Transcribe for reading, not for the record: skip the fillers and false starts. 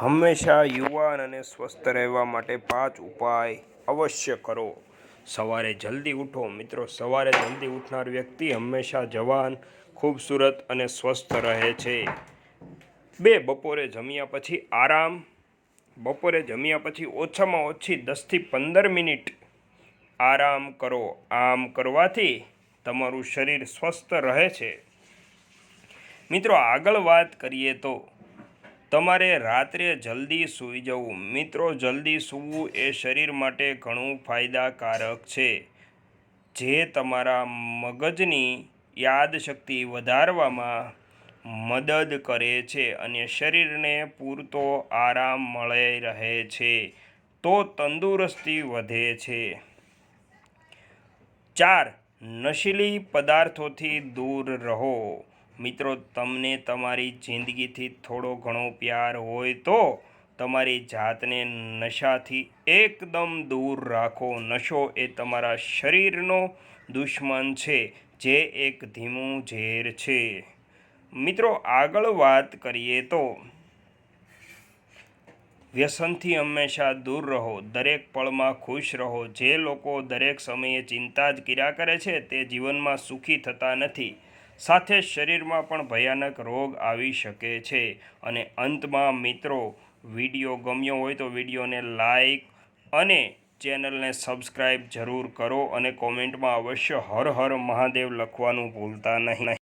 હંમેશા યુવાન અને સ્વસ્થ રહેવા માટે 5 ઉપાય અવશ્ય કરો। સવારે જલ્દી ઉઠો। મિત્રો, સવારે જલ્દી ઉઠનાર વ્યક્તિ હંમેશા જવાન, ખૂબસૂરત અને સ્વસ્થ રહે છે। 2. બપોરે જમ્યા પછી આરામ। બપોરે જમ્યા પછી ઓછામાં ઓછી 10 થી 15 મિનિટ આરામ કરો। આમ કરવાથી તમારું શરીર સ્વસ્થ રહે છે। મિત્રો, આગળ વાત કરીએ તો તમારે રાત્રે જલ્દી સૂઈ જવું। મિત્રો, જલ્દી સૂવું એ શરીર માટે ઘણું ફાયદાકારક છે, જે તમારા મગજની યાદશક્તિ વધારવામાં મદદ કરે છે અને શરીરને પૂરતો આરામ મળી રહે છે, તો તંદુરસ્તી વધે છે। 4. નશીલી પદાર્થોથી દૂર રહો। મિત્રો, તમને તમારી જિંદગીથી થોડો ઘણો પ્યાર હોય તો તમારી જાતને નશાથી એકદમ દૂર રાખો। નશો એ તમારા શરીરનો દુશ્મન છે, જે એક ધીમું ઝેર છે। મિત્રો, આગળ વાત કરીએ તો વ્યસનથી હંમેશા દૂર રહો। દરેક પળમાં ખુશ રહો। જે લોકો દરેક સમયે ચિંતા જ કર્યા કરે છે તે જીવનમાં સુખી થતા નથી, સાથે શરીરમાં પણ ભયાનક રોગ આવી શકે છે। અને અંતમાં મિત્રો, વિડીયો ગમ્યો હોય તો વિડીયોને લાઈક અને ચેનલને સબસ્ક્રાઈબ જરૂર કરો અને કોમેન્ટમાં અવશ્ય હર હર મહાદેવ લખવાનું ભૂલતા નહીં।